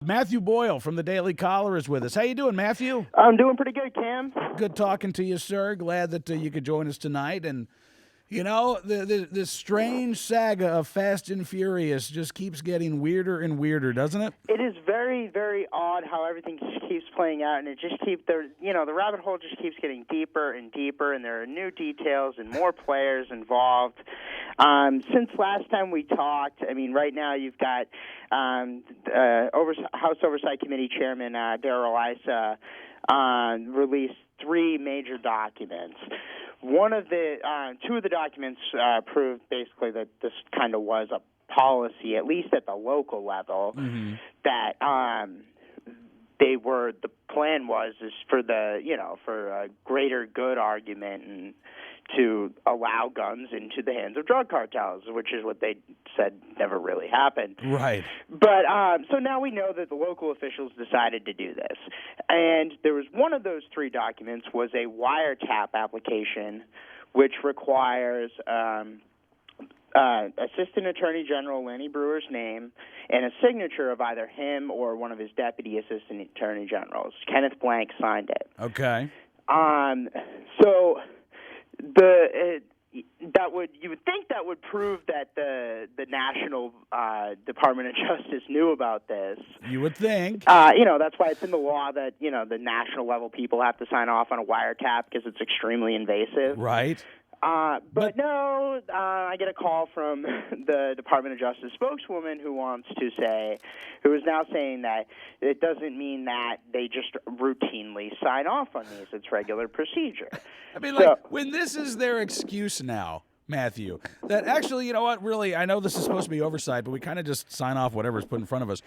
Matthew Boyle from the Daily Caller is with us. How you doing, Matthew? I'm doing pretty good, Cam. Good talking to you, sir. Glad that you could join us tonight. And, you know, the strange saga of Fast and Furious just keeps getting weirder and weirder, doesn't it? It is very, very odd how everything just keeps playing out, and it just the rabbit hole just keeps getting deeper and deeper, and there are new details and more players involved. Since last time we talked, I mean, right now you've got House Oversight Committee Chairman Darrell Issa released three major documents. Two of the documents proved basically that this kind of was a policy, at least at the local level, that the plan was for a greater good argument and to allow guns into the hands of drug cartels, which is what they said never really happened. Right. But so now we know that the local officials decided to do this. And there was one of those three documents was a wiretap application, which requires Assistant Attorney General Lanny Brewer's name and a signature of either him or one of his deputy assistant attorney generals. Kenneth Blank signed it. Okay. So you would think that would prove that the National Department of Justice knew about this. You would think. That's why it's in the law that the national level people have to sign off on a wiretap because it's extremely invasive. Right. But no, I get a call from the Department of Justice spokeswoman who is now saying that it doesn't mean that they just routinely sign off on these. It's regular procedure. I mean, when this is their excuse now, Matthew, that actually, you know what, really, I know this is supposed to be oversight, but we kind of just sign off whatever's put in front of us.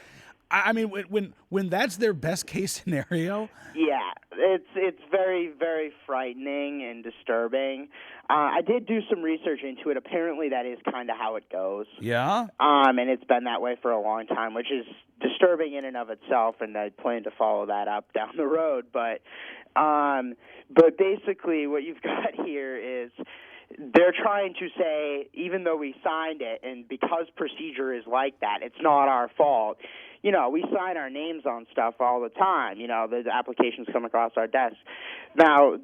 I mean, when that's their best case scenario? Yeah, it's very, very frightening and disturbing. I did do some research into it. Apparently, that is kind of how it goes. Yeah? And it's been that way for a long time, which is disturbing in and of itself, and I plan to follow that up down the road. But basically what you've got here is they're trying to say, even though we signed it, and because procedure is like that, it's not our fault. We sign our names on stuff all the time. The applications come across our desk. Now,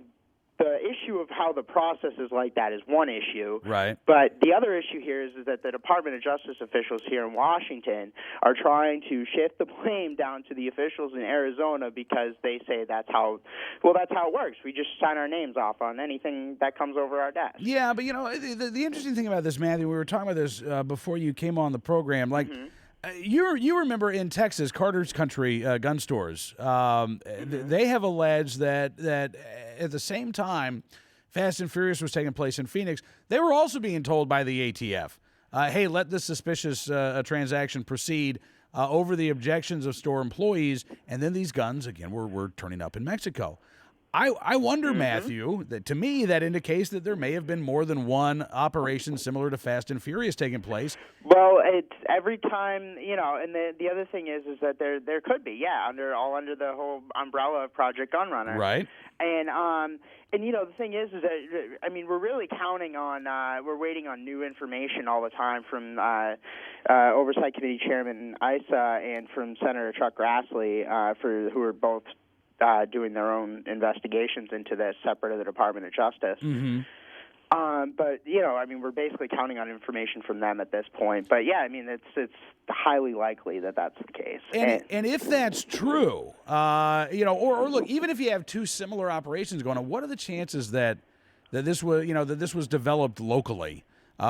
the issue of how the process is like that is one issue. Right. But the other issue here is that the Department of Justice officials here in Washington are trying to shift the blame down to the officials in Arizona because they say that's how it works. We just sign our names off on anything that comes over our desk. Yeah, but the interesting thing about this, Matthew, we were talking about this before you came on the program, you remember in Texas, Carter's Country gun stores, they have alleged that at the same time Fast and Furious was taking place in Phoenix, they were also being told by the ATF, hey, let this suspicious transaction proceed over the objections of store employees, and then these guns, again, were turning up in Mexico. I wonder, Matthew, that to me that indicates that there may have been more than one operation similar to Fast and Furious taking place. Well, it's every time, and the other thing is that there could be, under the whole umbrella of Project Gunrunner. Right. And the thing is that, I mean, we're really counting on, we're waiting on new information all the time from Oversight Committee Chairman Issa and from Senator Chuck Grassley, who are both doing their own investigations into this, separate of the Department of Justice. But we're basically counting on information from them at this point. But yeah, I mean, it's highly likely that that's the case. And if that's true, or look, even if you have two similar operations going on, what are the chances that this was developed locally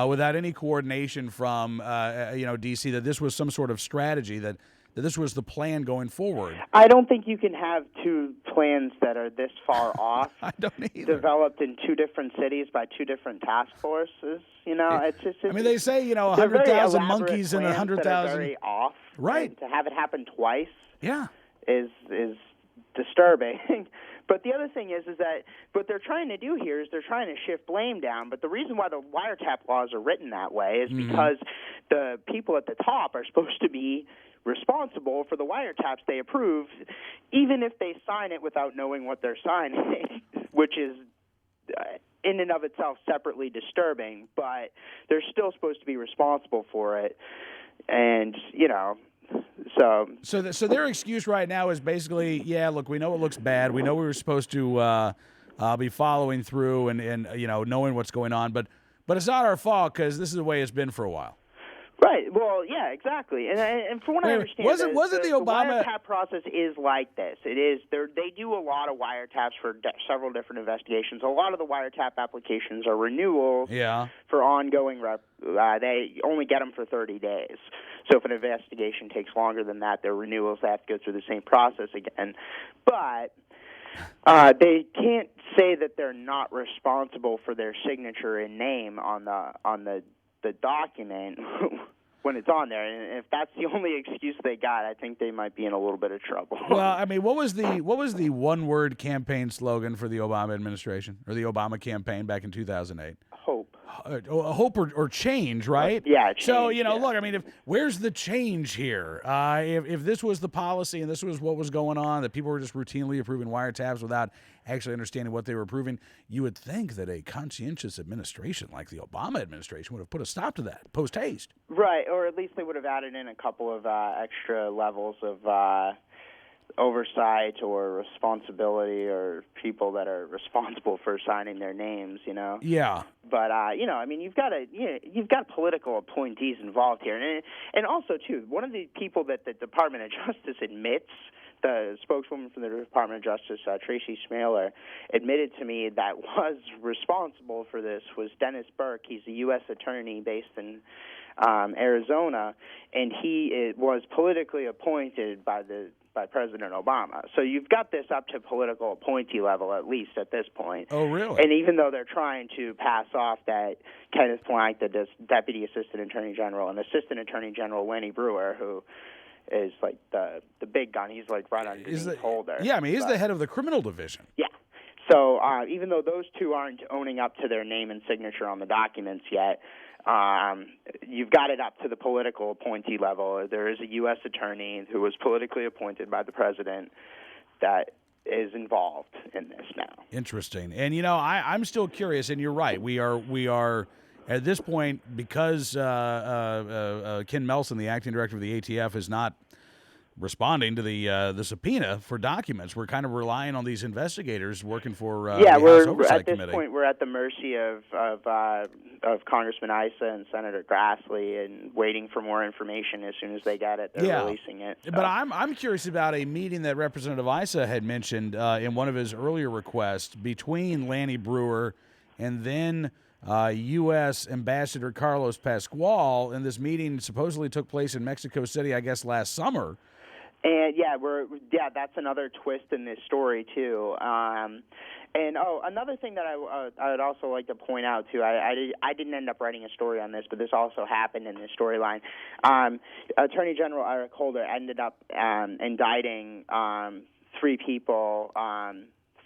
without any coordination from DC? That this was some sort of strategy that this was the plan going forward? I don't think you can have two plans that are this far off. I don't either. Developed in two different cities by two different task forces. It's just. I mean, they say 100,000 monkeys and 100,000. Very off. Right. And to have it happen twice. Yeah. Is disturbing. But the other thing is that what they're trying to do here is they're trying to shift blame down. But the reason why the wiretap laws are written that way is because the people at the top are supposed to be responsible for the wiretaps they approve, even if they sign it without knowing what they're signing, which is in and of itself separately disturbing, but they're still supposed to be responsible for it. And, So their excuse right now is basically, yeah, look, we know it looks bad. We know we were supposed to be following through and knowing what's going on, but it's not our fault because this is the way it's been for a while. Right. Well, yeah, exactly. And from what I understand, wasn't the Obama wiretap process is like this. It is. They do a lot of wiretaps for several different investigations. A lot of the wiretap applications are renewals for ongoing. They only get them for 30 days. So if an investigation takes longer than that, their renewals, they have to go through the same process again. But they can't say that they're not responsible for their signature and name on the document when it's on there. And if that's the only excuse they got, I think they might be in a little bit of trouble. Well, I mean, what was the one-word campaign slogan for the Obama administration or the Obama campaign back in 2008? Hope. Hope or change, right? Yeah, change. So, look, I mean, where's the change here? If this was the policy and this was what was going on, that people were just routinely approving wiretaps without actually understanding what they were approving, you would think that a conscientious administration like the Obama administration would have put a stop to that post-haste. Right, or at least they would have added in a couple of extra levels of oversight or responsibility or people that are responsible for signing their names, Yeah. But I mean, you've got political appointees involved here, and also too, one of the people that the Department of Justice admits, the spokeswoman from the Department of Justice, Tracy Smaler, admitted to me that was responsible for this was Dennis Burke. He's a U.S. attorney based in Arizona, and he was politically appointed by President Obama. So you've got this up to political appointee level, at least at this point. Oh, really? And even though they're trying to pass off that Kenneth Plank, the Deputy Assistant Attorney General, and Assistant Attorney General Lenny Brewer, who is like the big gun. He's like right underneath Holder. Yeah, I mean, he's the head of the criminal division. Yeah. So even though those two aren't owning up to their name and signature on the documents yet, you've got it up to the political appointee level. There is a U.S. attorney who was politically appointed by the president that is involved in this now. Interesting. And, I'm still curious, and you're right. We are at this point, because Ken Melson, the acting director of the ATF, is not responding to the subpoena for documents. We're kind of relying on these investigators working for the House Oversight Committee. At this point, we're at the mercy of Congressman Issa and Senator Grassley, and waiting for more information. As soon as they get it, they're releasing it. So. But I'm curious about a meeting that Representative Issa had mentioned in one of his earlier requests between Lanny Brewer and then U.S. Ambassador Carlos Pascual, and this meeting supposedly took place in Mexico City, I guess, last summer. And that's another twist in this story too. Another thing that I would also like to point out too. I didn't end up writing a story on this, but this also happened in this storyline. Attorney General Eric Holder ended up indicting 3 people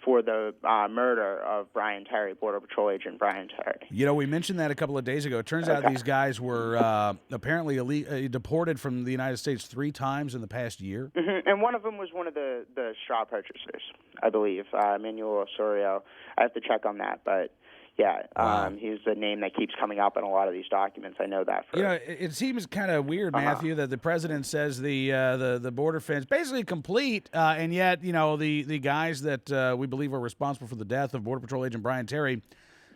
for the murder of Brian Terry, Border Patrol agent Brian Terry. We mentioned that a couple of days ago. It turns out these guys were apparently deported from the United States 3 times in the past year. Mm-hmm. And one of them was one of the straw purchasers, I believe, Manuel Osorio. I have to check on that, but yeah, wow. He's a name that keeps coming up in a lot of these documents. I know that. It seems kind of weird, Matthew, that the president says the border fence basically complete, and yet the guys that we believe are responsible for the death of Border Patrol agent Brian Terry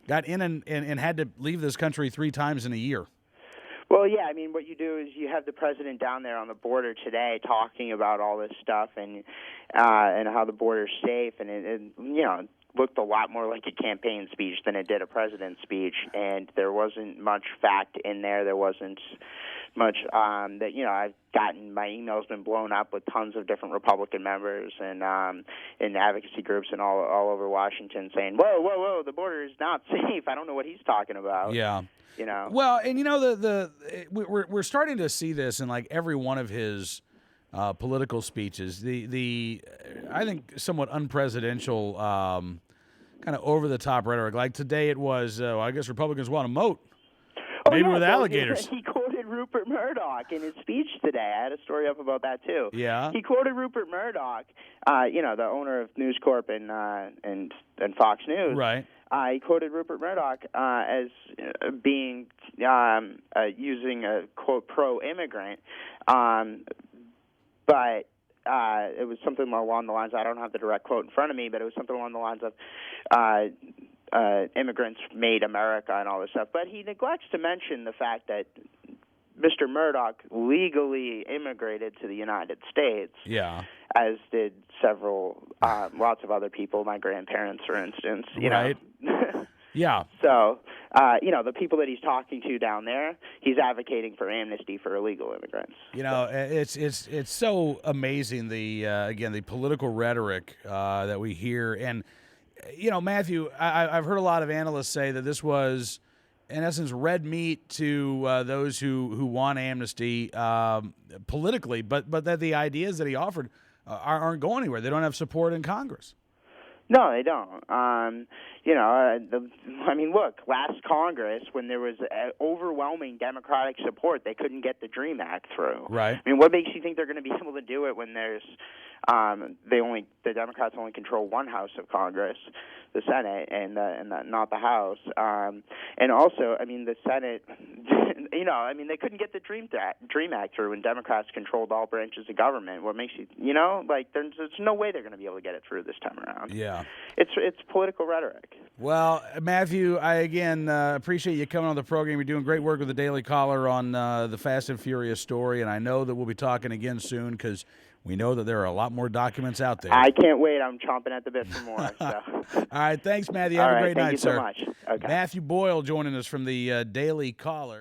got in and had to leave this country 3 times in a year. Well, yeah, I mean, what you do is you have the president down there on the border today talking about all this stuff and how the border's safe, and it looked a lot more like a campaign speech than it did a president's speech, and there wasn't much fact in there. There wasn't much I've gotten my email's been blown up with tons of different Republican members and in advocacy groups and all over Washington saying, whoa, the border is not safe. I don't know what he's talking about. Yeah. Well, and we're starting to see this in like every one of his political speeches. The I think somewhat unpresidential kind of over-the-top rhetoric. Like today it was, I guess Republicans want a moat. Maybe with alligators. He quoted Rupert Murdoch in his speech today. I had a story up about that, too. Yeah. He quoted Rupert Murdoch, the owner of News Corp and Fox News. Right. He quoted Rupert Murdoch as being using a, quote, pro-immigrant but it was something along the lines. I don't have the direct quote in front of me, but it was something along the lines of immigrants made America and all this stuff. But he neglects to mention the fact that Mr. Murdoch legally immigrated to the United States. Yeah. As did several, lots of other people, my grandparents, for instance. You right. know? Yeah. So, the people that he's talking to down there, he's advocating for amnesty for illegal immigrants. You know, it's so amazing, again, the political rhetoric that we hear. And, Matthew, I've heard a lot of analysts say that this was, in essence, red meat to those who want amnesty politically, but that the ideas that he offered aren't going anywhere. They don't have support in Congress. No, they don't. Look, last Congress, when there was overwhelming Democratic support, they couldn't get the DREAM Act through. Right. I mean, what makes you think they're going to be able to do it when there's the Democrats only control one house of Congress, the Senate, and not the House. And also, the Senate, they couldn't get the DREAM Act through when Democrats controlled all branches of government. What makes you, there's no way they're going to be able to get it through this time around. Yeah. It's political rhetoric. Well, Matthew, I again appreciate you coming on the program. You're doing great work with the Daily Caller on the Fast and Furious story, and I know that we'll be talking again soon because we know that there are a lot more documents out there. I can't wait. I'm chomping at the bit for more. So. All right. Thanks, Matthew. Have a great night, sir. Thank you so much. Okay. Matthew Boyle joining us from the Daily Caller.